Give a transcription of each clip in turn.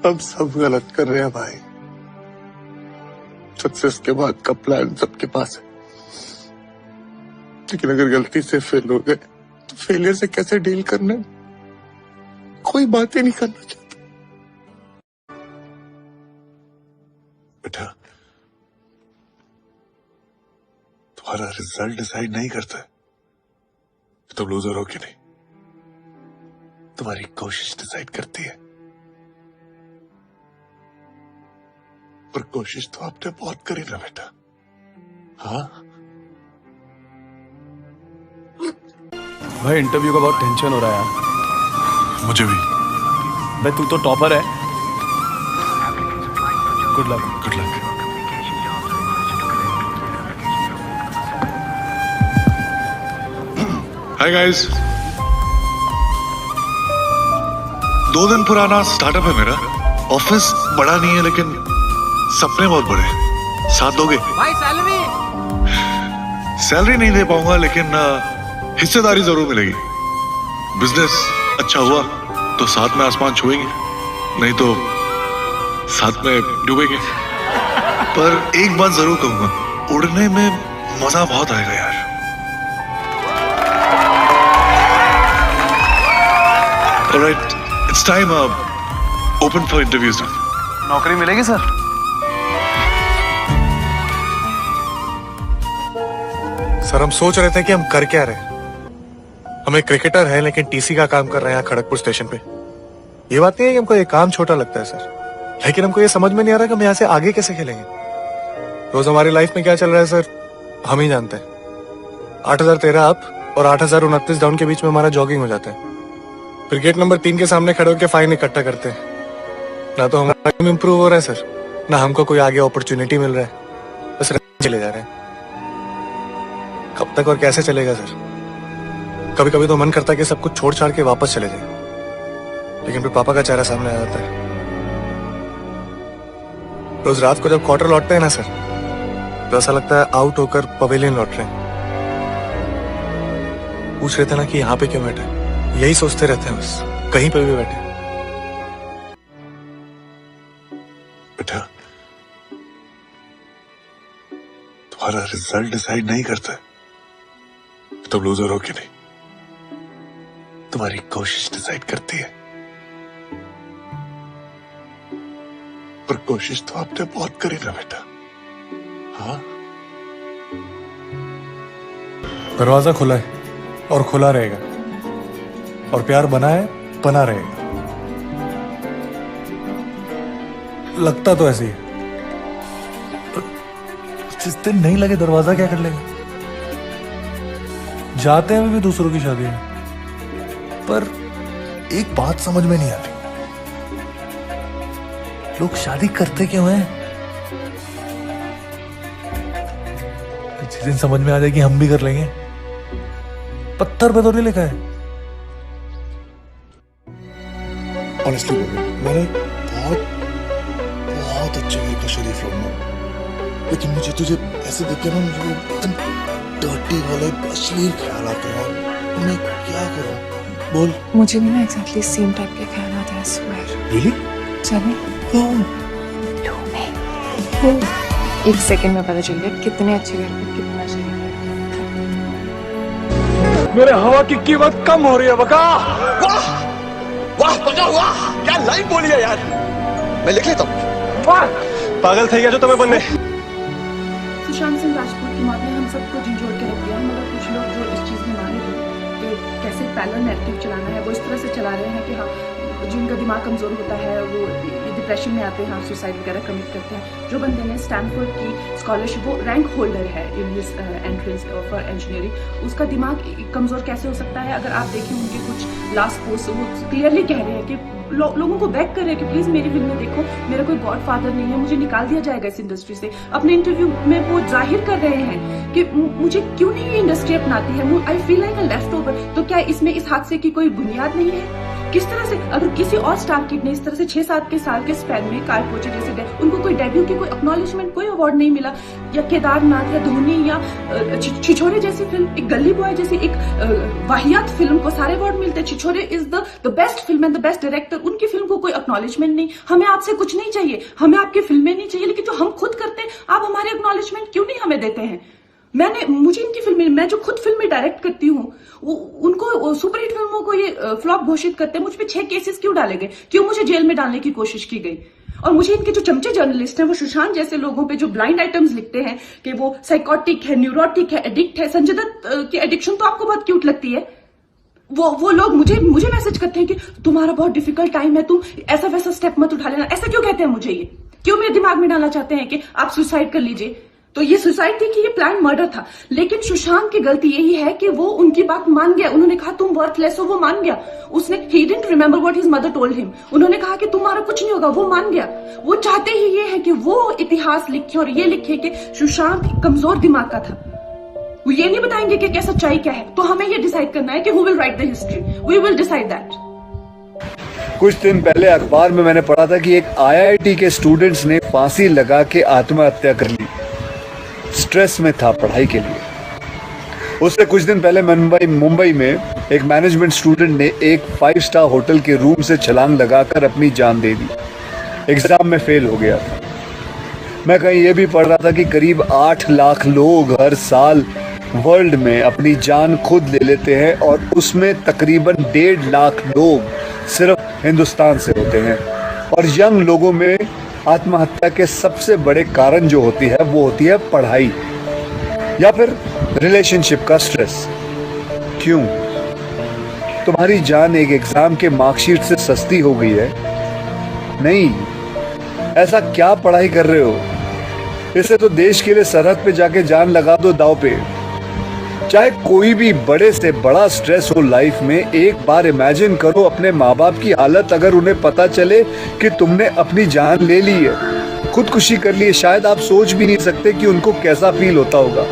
हम सब गलत कर रहे हैं भाई। सक्सेस के बाद का प्लान सबके पास है, लेकिन अगर गलती से फेल हो गए तो फेलियर से कैसे डील करना है, कोई बात ही नहीं करना चाहता। बेटा, तुम्हारा रिजल्ट डिसाइड नहीं करता कि तुम लूजर हो कि नहीं, तुम्हारी कोशिश डिसाइड करती है। पर कोशिश तो आपने बहुत करी ना बेटा। हाँ भाई, इंटरव्यू का बहुत टेंशन हो रहा है यार। मुझे भी। भाई तू तो टॉपर है। Good luck. Good luck. Hi guys, 2 दिन पुराना स्टार्टअप है मेरा। ऑफिस बड़ा नहीं है लेकिन सपने बहुत बड़े हैं। साथ दोगे? भाई सैलरी नहीं दे पाऊंगा लेकिन हिस्सेदारी जरूर मिलेगी। बिजनेस अच्छा हुआ तो साथ में आसमान छुएंगे, नहीं तो साथ में डूबेंगे। पर एक बात जरूर कहूंगा, उड़ने में मजा बहुत आएगा यार। Alright, it's time open for interviews now. नौकरी मिलेगी सर? सर, हम सोच रहे थे कि हम कर क्या रहे। हम एक क्रिकेटर हैं लेकिन टीसी का काम कर रहे हैं खड़गपुर स्टेशन पे। ये बात नहीं है कि हमको ये काम छोटा लगता है सर, लेकिन हमको ये समझ में नहीं आ रहा कि हम यहाँ से आगे कैसे खेलेंगे। रोज हमारी लाइफ में क्या चल रहा है सर, हम ही जानते हैं। 8013 अप और 8029 डाउन के बीच में हमारा जॉगिंग हो जाता है। फिर गेट नंबर 3 के सामने खड़े होकर फाइन इकट्ठा करते हैं। ना तो हमारा टाइम इम्प्रूव हो रहा है सर, ना हमको कोई आगे अपॉर्चुनिटी मिल रहा है। बस चले जा रहे हैं। कब तक और कैसे चलेगा सर? कभी कभी तो मन करता है कि सब कुछ छोड़ छाड़ के वापस चले जाए, लेकिन फिर पापा का चेहरा सामने आ जाता है। रोज रात को जब क्वार्टर लौटते हैं ना सर, तो ऐसा लगता है आउट होकर पवेलियन लौट रहे हैं। पूछ रहे थे ना कि यहाँ पे क्यों बैठे, यही सोचते रहते हैं बस, कहीं पे भी बैठे। बेटा, तुम्हारा रिजल्ट डिसाइड नहीं करता तुम लूजर हो कि नहीं, तुम्हारी कोशिश डिसाइड करती है। पर कोशिश तो आपने बहुत करी ना बेटा। हाँ, दरवाजा खुला है और खुला रहेगा, और प्यार बना है, बना रहेगा। लगता तो ऐसे ही है, जिस दिन नहीं लगे दरवाजा क्या कर लेगा। जाते हैं भी दूसरों की शादी में, पर एक बात समझ में नहीं आती, लोग शादी करते क्यों हैं? जिस दिन समझ में आ जाए कि हम भी कर लेंगे, पत्थर पे तो नहीं लिखा है। ऑनेस्टली मैंने बहुत अच्छे घर का शरीफ लौटना, लेकिन मुझे तुझे ऐसे देख के ना मुझे डर्टी वाले अश्लील ख्याल आते हैं। मैं क्या करूं? बोल। मुझे भी ना एग्जैक्टली सेम टाइप के ख्याल आते हैं। स्वेयर। रियली? चले? एक सेकंड में पता चल गया कितने अच्छे घर पे कितना चाहिए। मेरे हवा की कीमत कम हो रही है बका। वाह वाह बका वाह, क्या लाइन बोली है यार, मैं लिख लेता हूँ। पागल थे क्या जो तुम्हें बनने? सुशांत सिंह राजपूत की मौत ने हम सबको झंझोड़ के रख दिया, मगर कुछ लोग जो इस चीज़ में माने थे कि कैसे पैरेलल नैरेटिव चलाना है, वो इस तरह से चला रहे हैं कि हाँ, जिनका दिमाग कमज़ोर होता है वो डिप्रेशन में आते हैं, सुसाइड वगैरह कमिट करते हैं। जो बंदे ने स्टैनफोर्ड की स्कॉलरशिप, वो रैंक होल्डर है in his entrance for engineering, उसका दिमाग कमज़ोर कैसे हो सकता है? अगर आप देखें उनके कुछ लास्ट पोस्ट, वो क्लियरली कह रहे हैं कि लोगों को बैक कर रहे हैं कि प्लीज मेरी फिल्म में देखो, मेरा कोई गॉड फादर नहीं है, मुझे निकाल दिया जाएगा इस इंडस्ट्री से। अपने इंटरव्यू में वो जाहिर कर रहे हैं कि मुझे क्यों नहीं ये इंडस्ट्री अपनाती है, I feel like a left over. तो क्या इसमें इस हादसे की कोई बुनियाद नहीं है? किस तरह से अगर किसी और स्टार किड ने इस तरह से 6-7 के साल के स्पैन में कार पोचे जैसे उनको कोई डेब्यू की कोई एक्नॉलेजमेंट, कोई अवार्ड नहीं मिला, या केदारनाथ या धोनी या छिछोरे जैसी फिल्म, एक गली बॉय जैसी एक वाहियात फिल्म को सारे अवार्ड मिलते हैं। Chhichhore is the best film and the best director, उनकी फिल्म को कोई एक्नॉलेजमेंट नहीं। हमें आपसे कुछ नहीं चाहिए, हमें आपकी फिल्में नहीं चाहिए, लेकिन जो हम खुद करते हैं आप हमारे एक्नॉलेजमेंट क्यों नहीं हमें देते हैं? मुझे इनकी फिल्में, मैं जो खुद फिल्में डायरेक्ट करती हूँ, उनको सुपरहिट फिल्मों को ये फ्लॉप घोषित करते हैं। मुझ पे 6 केसेस क्यों डाले गए, क्यों मुझे जेल में डालने की कोशिश की गई? और मुझे इनके जो चमचे जर्नलिस्ट हैं, वो सुशांत जैसे लोगों पे जो ब्लाइंड आइटम्स लिखते हैं कि वो साइकोटिक है, न्यूरोटिक है, एडिक्ट है। संजय दत्त की एडिक्शन तो आपको बहुत क्यूट लगती है। वो लोग मुझे मैसेज करते हैं कि तुम्हारा बहुत डिफिकल्ट टाइम है, तुम ऐसा वैसा स्टेप मत उठा लेना। ऐसा क्यों कहते हैं मुझे? ये क्यों मेरे दिमाग में डालना चाहते हैं कि आप सुसाइड कर लीजिए? तो ये सुसाइड थी कि ये प्लान मर्डर था? लेकिन सुशांत की गलती यही है कि वो उनकी बात मान गया। उन्होंने कहा तुम वर्थलेस हो, वो मान गया। उसने he didn't remember what his mother told him. उन्होंने कहा कि तुम्हारा कुछ नहीं होगा, वो मान गया। वो चाहते ही ये है कि वो इतिहास लिखे और ये लिखे कि सुशांत कमजोर दिमाग का था। वो ये नहीं बताएंगे कि क्या सच्चाई क्या है। तो हमें ये डिसाइड करना है कि who will write the history, we will decide that. कुछ दिन पहले अखबार में मैंने पढ़ा था कि एक IIT के स्टूडेंट्स ने फांसी लगा के आत्महत्या कर ली। स्ट्रेस में था पढ़ाई के लिए। उससे कुछ दिन पहले मुंबई में एक मैनेजमेंट स्टूडेंट ने एक 5 स्टार होटल के रूम से छलांग लगाकर अपनी जान दे दी। एग्जाम में फेल हो गया था। मैं कहीं ये भी पढ़ रहा था कि करीब 8 लाख लोग हर साल वर्ल्ड में अपनी जान खुद ले लेते हैं और उसमें तकरीबन 1.5 लाख लोग सिर्फ हिंदुस्तान से होते हैं। और यंग लोगों में आत्महत्या के सबसे बड़े कारण जो होती है वो होती है पढ़ाई या फिर रिलेशनशिप का स्ट्रेस। क्यों? तुम्हारी जान एक एग्जाम के मार्कशीट से सस्ती हो गई है? नहीं। ऐसा क्या पढ़ाई कर रहे हो? इससे तो देश के लिए सरहद पे जाके जान लगा दो दांव पे। चाहे कोई भी बड़े से बड़ा स्ट्रेस हो लाइफ में, एक बार इमेजिन करो अपने माँ बाप की हालत अगर उन्हें पता चले कि तुमने अपनी जान ले ली है, खुदकुशी कर ली है। शायद आप सोच भी नहीं सकते कि उनको कैसा फील होता होगा।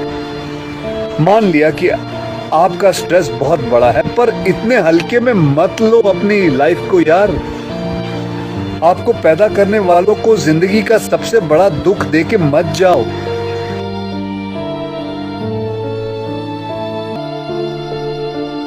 मान लिया कि आपका स्ट्रेस बहुत बड़ा है, पर इतने हल्के में मत लो अपनी लाइफ को यार। आपको पैदा करने वालों को जिंदगी का सबसे बड़ा दुख दे के मत जाओ।